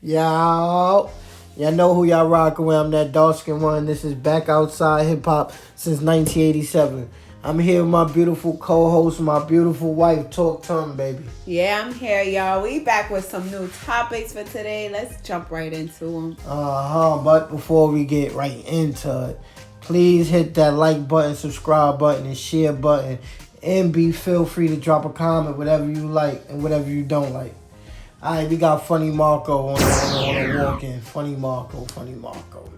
Y'all know who y'all rockin' with. I'm that dark skin one. This is Back Outside Hip Hop since 1987. I'm here with my beautiful co-host, my beautiful wife. Talk to him, baby. Yeah, I'm here, y'all. We back with some new topics for today. Let's jump right into them. But before we get right into it, please hit that like button, subscribe button, and share button. And feel free to drop a comment, whatever you like and whatever you don't like. Alright, we got Funny Marco on the walk-in. Funny Marco,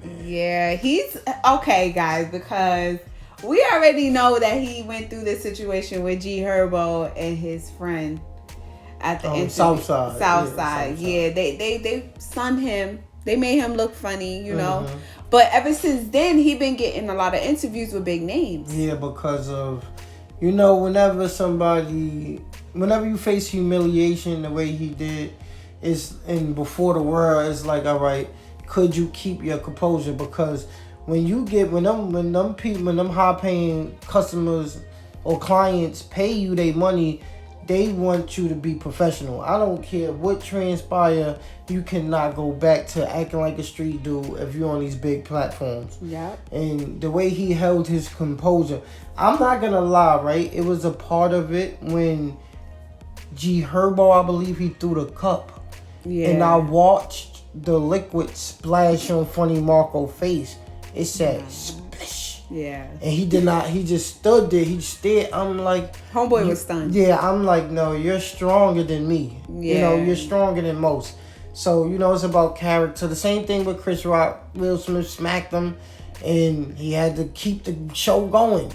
man. Yeah, he's okay, guys, because we already know that he went through this situation with G Herbo and his friend at the Southside. Southside. Yeah, they sunned him. They made him look funny, you know. But ever since then, he been getting a lot of interviews with big names. Yeah, because of, whenever you face humiliation the way he did, and before the world, it's like, all right, could you keep your composure? Because when them high paying customers or clients pay you their money, they want you to be professional. I don't care what transpire, you cannot go back to acting like a street dude if you're on these big platforms. Yeah. And the way he held his composure, I'm not gonna lie, right? It was a part of it when G Herbo, I believe he threw the cup. Yeah. And I watched the liquid splash on Funny Marco's face. It said splish. Yeah. And he did not, he just stood there. He stared. I'm like, homeboy was stunned. Yeah, I'm like, no, you're stronger than me. Yeah. You're stronger than most. So, it's about character. The same thing with Chris Rock. Will Smith smacked him, and he had to keep the show going.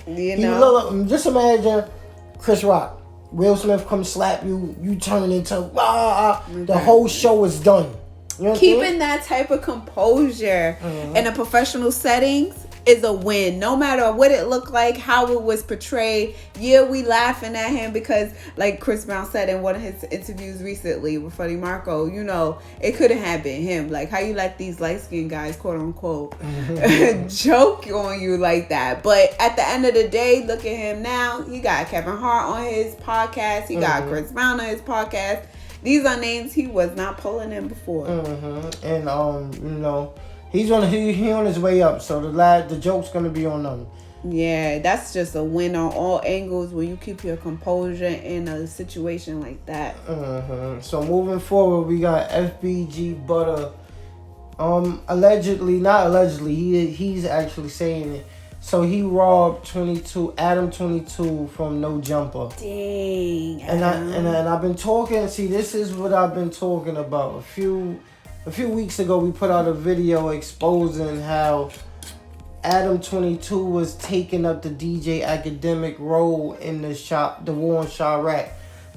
Just imagine Chris Rock. Will Smith come slap you, you turn into the whole show is done. Keeping that type of composure in a professional settings is a win. No matter what it looked like, how it was portrayed. Yeah, we laughing at him because, like Chris Brown said in one of his interviews recently with Funny Marco, it couldn't have been him. Like, how you let these light-skinned guys, quote unquote, joke on you like that. But at the end of the day, look at him now. He got Kevin Hart on his podcast. He got Chris Brown on his podcast. These are names he was not pulling in before. And he's on his way up, so the joke's gonna be on them. Yeah, that's just a win on all angles when you keep your composure in a situation like that. So moving forward, we got FBG Butta. Not allegedly, he's actually saying it. So he robbed Adam 22 from No Jumper. Dang. And I've been talking. See, this is what I've been talking about. A few weeks ago, we put out a video exposing how Adam 22 was taking up the DJ Academic role in the war in Chirac.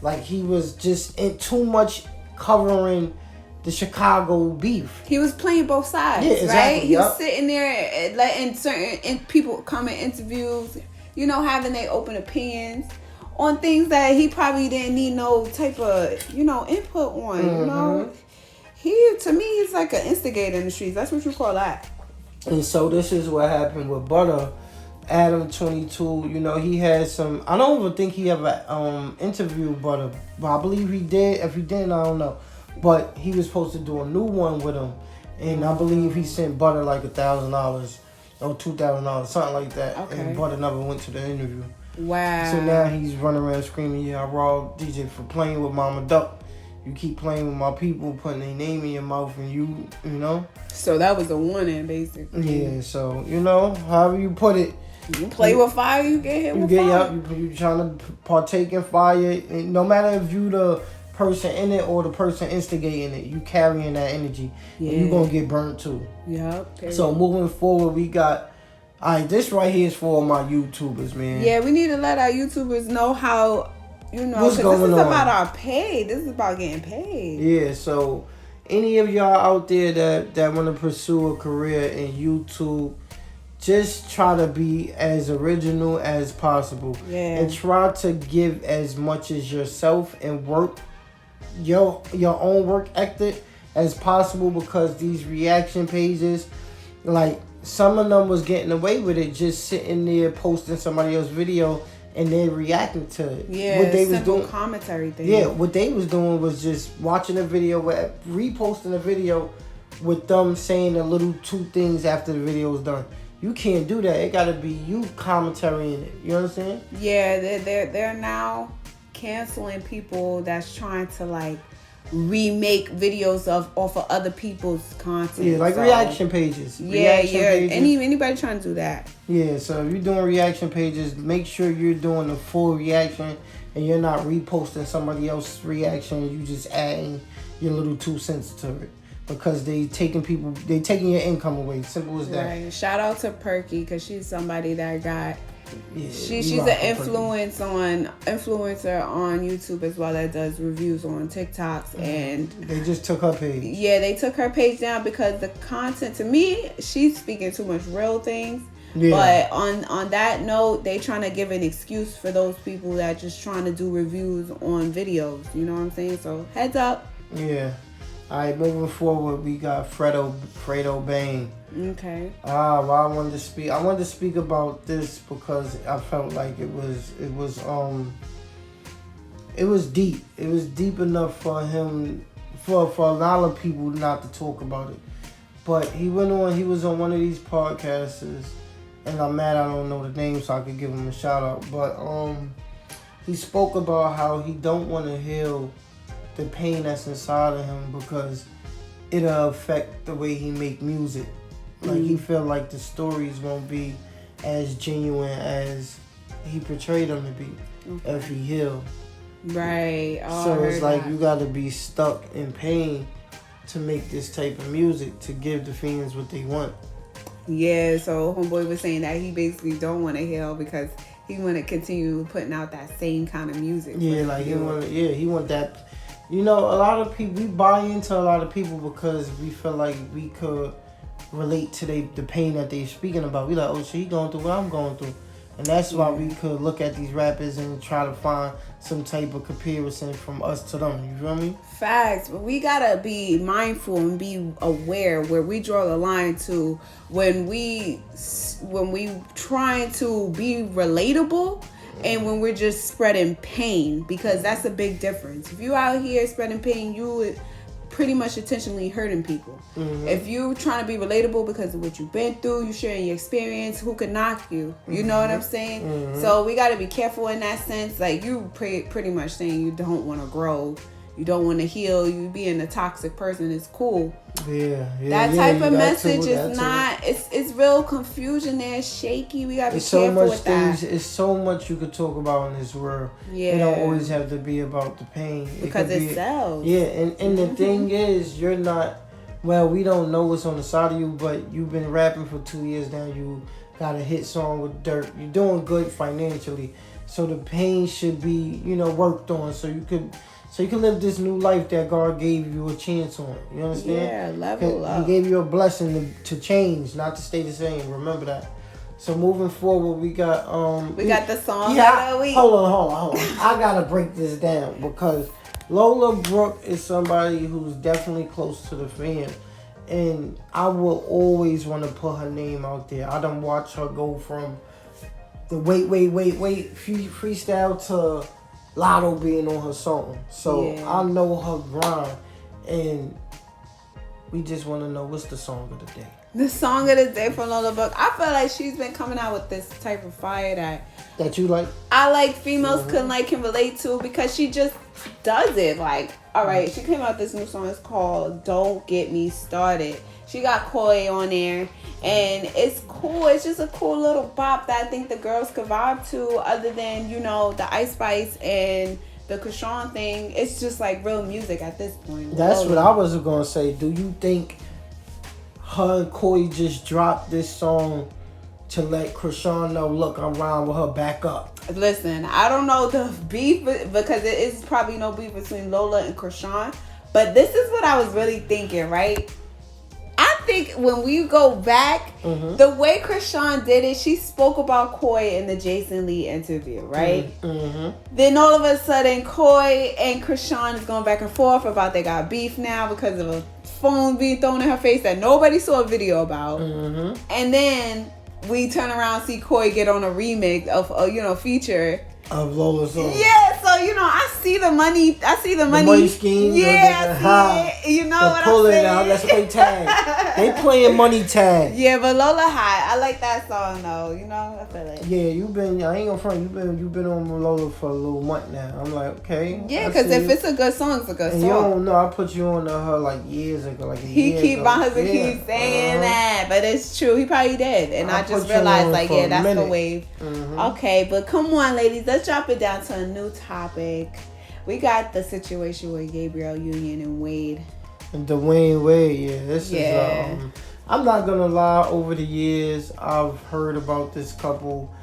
Like, he was just too much covering the Chicago beef. He was playing both sides, exactly, right? He was sitting there letting certain people come in interviews, having their open opinions on things that he probably didn't need no type of, input on, He, to me, he's like an instigator in the streets. That's what you call that. And so this is what happened with Butta. Adam 22, he had some, I don't even think he ever interviewed Butta, but I believe he did. If he didn't, I don't know. But he was supposed to do a new one with him. And I believe he sent Butta like $1,000 or $2,000, something like that. Okay. And Butta never went to the interview. Wow. So now he's running around screaming, yeah, I robbed DJ for playing with Mama Duck. You keep playing with my people, putting their name in your mouth, and you know. So that was a warning, basically. Yeah, so, however you put it. You play with fire, you get hit with fire. You trying to partake in fire. And no matter if you the person in it or the person instigating it, you carrying that energy. Yeah. And you going to get burnt too. Yep. So moving forward, we got... Alright, this right here is for my YouTubers, man. Yeah, we need to let our YouTubers know how... what's going on. This is about our pay. This is about getting paid. Yeah, so any of y'all out there that want to pursue a career in YouTube, just try to be as original as possible. Yeah. And try to give as much as yourself and work your own work ethic as possible, because these reaction pages, like, some of them was getting away with it, just sitting there posting somebody else's video and they're reacting to it. Yeah, what they was simple doing, commentary thing. Yeah, what they was doing was just watching a video, reposting a video with them saying the little two things after the video was done. You can't do that. It gotta be you commentary in it. You understand? Yeah, they're now canceling people that's trying to like remake videos off of other people's content. Yeah, like reaction pages. Pages. Anybody trying to do that. Yeah, so if you're doing reaction pages, make sure you're doing a full reaction and you're not reposting somebody else's reaction. You just adding your little 2 cents to it. Because they taking your income away. Simple as that. Right. Shout out to Perky because she's somebody that got. Yeah, she's an influencer on YouTube as well that does reviews on TikToks, and they just took her page. Yeah, they took her page down because the content, to me, she's speaking too much real things. Yeah. But on that note, they trying to give an excuse for those people that just trying to do reviews on videos. You know what I'm saying? So heads up. Yeah. All right, moving forward, we got Fredo Bang. Okay. Well, I wanted to speak about this because I felt like it was deep. It was deep enough for him, for a lot of people not to talk about it. But he was on one of these podcasts, and I'm mad I don't know the name, so I could give him a shout out. But he spoke about how he don't want to heal the pain that's inside of him because it'll affect the way he make music. Like he feel like the stories won't be as genuine as he portrayed them to be if he healed. Right. Oh, so it's like you gotta be stuck in pain to make this type of music to give the fans what they want. Yeah, so homeboy was saying that he basically don't want to heal because he want to continue putting out that same kind of music. Yeah, like he want that. You know, a lot of people, we buy into a lot of people because we feel like we could relate to the pain that they're speaking about. We like, oh, so he going through what I'm going through. And that's why we could look at these rappers and try to find some type of comparison from us to them. You feel me? Facts. But we got to be mindful and be aware where we draw the line to when we trying to be relatable and when we're just spreading pain, because that's a big difference. If you out here spreading pain, you would pretty much intentionally hurting people. Mm-hmm. If you trying to be relatable because of what you've been through, you sharing your experience, who could knock you? You know what I'm saying? Mm-hmm. So we got to be careful in that sense. Like you pretty much saying you don't want to grow, you don't want to heal, you being a toxic person is cool. That type of message is not. It's real confusion there, shaky. We gotta be careful with that. It's so much you could talk about in this world. Yeah, it don't always have to be about the pain because it sells. Yeah, and the thing is, you're not. Well, we don't know what's on the side of you, but you've been rapping for 2 years now. You got a hit song with Dirt. You're doing good financially, so the pain should be worked on, so you can live this new life that God gave you a chance on. You understand? Yeah, level up. He gave you a blessing to change, not to stay the same. Remember that. So moving forward, we got the song of the week. Hold on. I gotta break this down because Lola Brooke is somebody who's definitely close to the fam, and I will always want to put her name out there. I done watch her go from the wait freestyle to Lotto being on her song. So I know her grind, and we just want to know what's the song of the day. The song of the day from Lola Brooke. I feel like she's been coming out with this type of fire that you like. I like females can relate to because she just does it. Like, all right, she came out with this new song. It's called "Don't Get Me Started." She got Koi on there, and it's cool. It's just a cool little bop that I think the girls could vibe to. Other than the Ice Spice and the Krishan thing, it's just like real music at this point. That's what I was gonna say. Do you think her and Koi just dropped this song to let Krishan know, look, I'm riding with her, back up? Listen, I don't know the beef because it is probably no beef between Lola and Krishan, but this is what I was really thinking, right? I think when we go back, the way Krishan did it, she spoke about Koi in the Jason Lee interview, right? Then all of a sudden, Koi and Krishan is going back and forth about they got beef now because of a phone being thrown in her face that nobody saw a video about. And then we turn around, see Koi get on a remix of feature of Lola's song. Yeah, so I see the money. The money scheme. Yeah, I see it. You know what I'm saying? Now, let's play tag. They playing money tag. Yeah, but Lola high. I like that song though. I feel like. Yeah, I ain't gonna front. You've been on Lola for a little month now. I'm like, okay. Yeah, because if it's a good song, it's a good song. You don't know. I put you on to her like years ago, like a year ago. He keep saying that, but it's true. He probably did, and I just realized like, yeah, that's the wave. Mm-hmm. Okay, but come on, ladies, let's drop it down to a new topic. We got the situation with Gabriel Union and Wade. And Dwayne Wade, yeah. This is I'm not gonna lie, over the years I've heard about this couple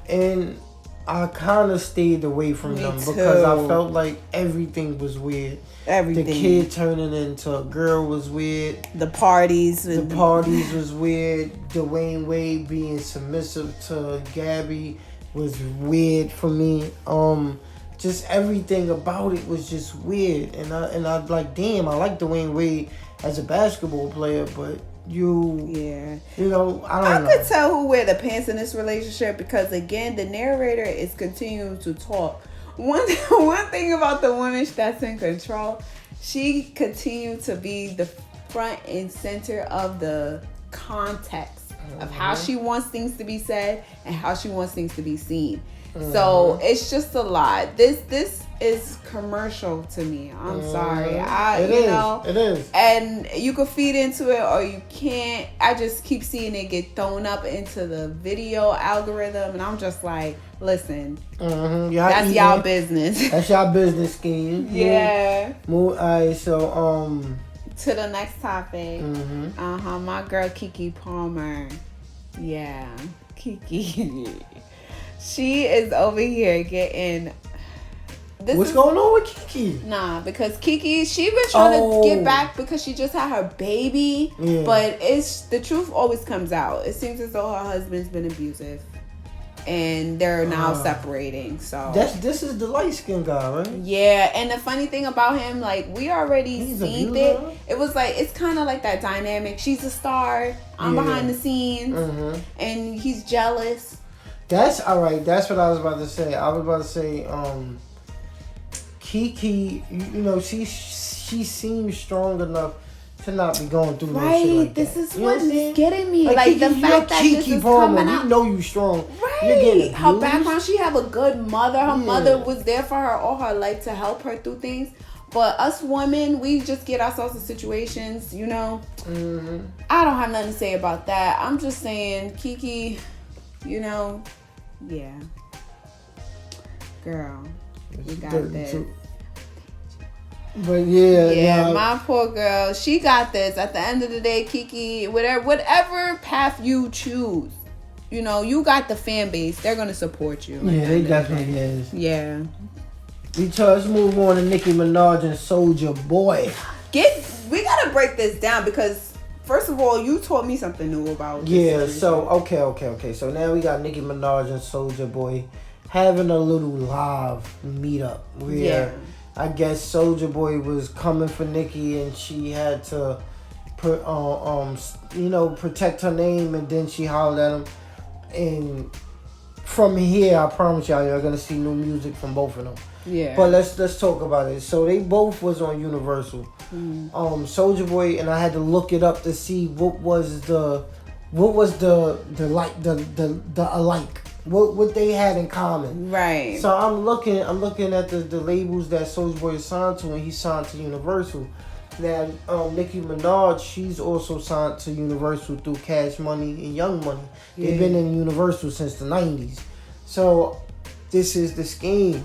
and I kinda stayed away from them because I felt like everything was weird. Everything. The kid turning into a girl was weird. The parties was weird. Dwayne Wade being submissive to Gabby was weird for me. Just everything about it was just weird, and I like, damn, I like Dwayne Wade as a basketball player, but I don't know. I could tell who wear the pants in this relationship because again, the narrator is continuing to talk. One thing about the woman that's in control, she continued to be the front and center of the context of how she wants things to be said and how she wants things to be seen. So it's just a lot. This is commercial to me. I'm sorry. It is. And you can feed into it or you can't. I just keep seeing it get thrown up into the video algorithm, and I'm just like, listen, that's y'all business. That's y'all business scheme. Yeah. Alright, so to the next topic. My girl Keke Palmer. Yeah, Keke. She is over here getting. What's going on with Keke? Nah, because Keke, she been trying to get back because she just had her baby. Yeah. But the truth always comes out. It seems as though her husband's been abusive, and they're now separating. So this is the light skinned guy, right? Yeah, and the funny thing about him, like we already seen it. It was like it's kind of like that dynamic. She's a star. I'm behind the scenes, and he's jealous. That's all right. That's what I was about to say. I was about to say, Keke, she seems strong enough to not be going through no shit like this that. Is what's getting me. Like Keke, the fact that Keke this is Palmer, coming out. You know you strong. Right. Her background, she have a good mother. Her mother was there for her all her life to help her through things. But us women, we just get ourselves in situations, I don't have nothing to say about that. I'm just saying, Keke, yeah. Girl, you got this. But my poor girl, she got this. At the end of the day, Keke, whatever path you choose, you got the fan base. They're gonna support you. Yeah, they definitely is. Yeah. Let's move on to Nicki Minaj and Soulja Boy. We gotta break this down because first of all, you taught me something new about this. Yeah, so okay. So now we got Nicki Minaj and Soulja Boy having a little live meetup where I guess Soulja Boy was coming for Nicki and she had to protect her name, and then she hollered at him. And from here, I promise y'all, you're gonna see new music from both of them. Yeah. But let's talk about it. So they both was on Universal. Soulja Boy, and I had to look it up to see what was the alike. What they had in common. Right. So I'm looking at the labels that Soulja Boy is signed to, and he's signed to Universal. Now, Nicki Minaj, she's also signed to Universal through Cash Money and Young Money. They've been in Universal since the 90s. So this is the scheme.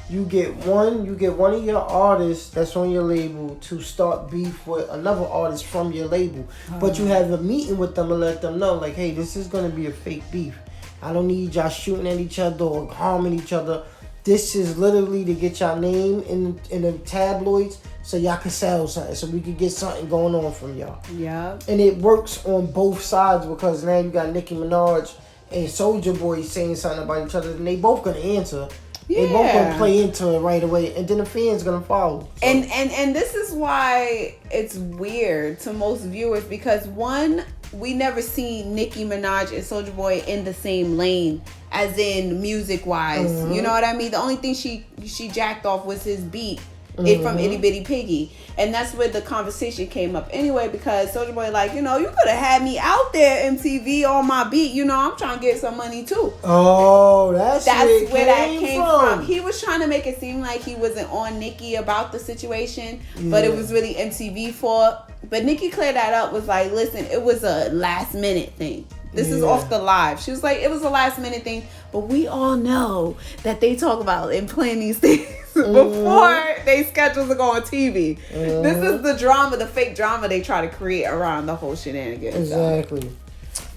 You get one of your artists that's on your label to start beef with another artist from your label. But you have a meeting with them and let them know, like, hey, this is going to be a fake beef. I don't need y'all shooting at each other or harming each other. This is literally to get y'all name in the tabloids so y'all can sell something, so we can get something going on from y'all. Yeah. And it works on both sides because now you got Nicki Minaj and Soulja Boy saying something about each other, and they both going to answer. Yeah. They both gonna play into it right away, and then the fans gonna follow. So. And this is why it's weird to most viewers because one, we never seen Nicki Minaj and Soulja Boy in the same lane, as in music wise. You know what I mean? The only thing she jacked off was his beat. It from Itty Bitty Piggy, and that's where the conversation came up anyway, because Soulja Boy like, you know, you could have had me out there MTV on my beat, you know, I'm trying to get some money too. Oh, that's where that came from. He was trying to make it seem like he wasn't on Nicki about the situation, but it was really MTV fault. But Nicki cleared that up, was like, listen, it was a last minute thing. This is off the live. She was like, it was a last minute thing, but we all know that they talk about and plan these things before they schedule to go on TV. This is the drama, the fake drama they try to create around the whole shenanigans. Exactly.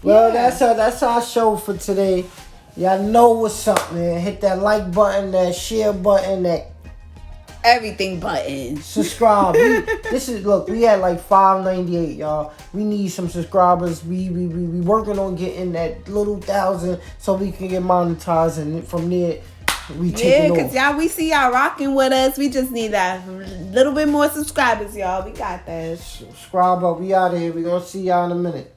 Well, that's our show for today. Y'all know what's up, man. Hit that like button, that share button, that everything button. Subscribe. We had like 598, y'all. We need some subscribers. We working on getting that little 1,000 so we can get monetized, and from there we taking off. Because y'all, we see y'all rocking with us. We just need that little bit more subscribers, y'all. We got that. Subscribe up. We out of here. We gonna see y'all in a minute.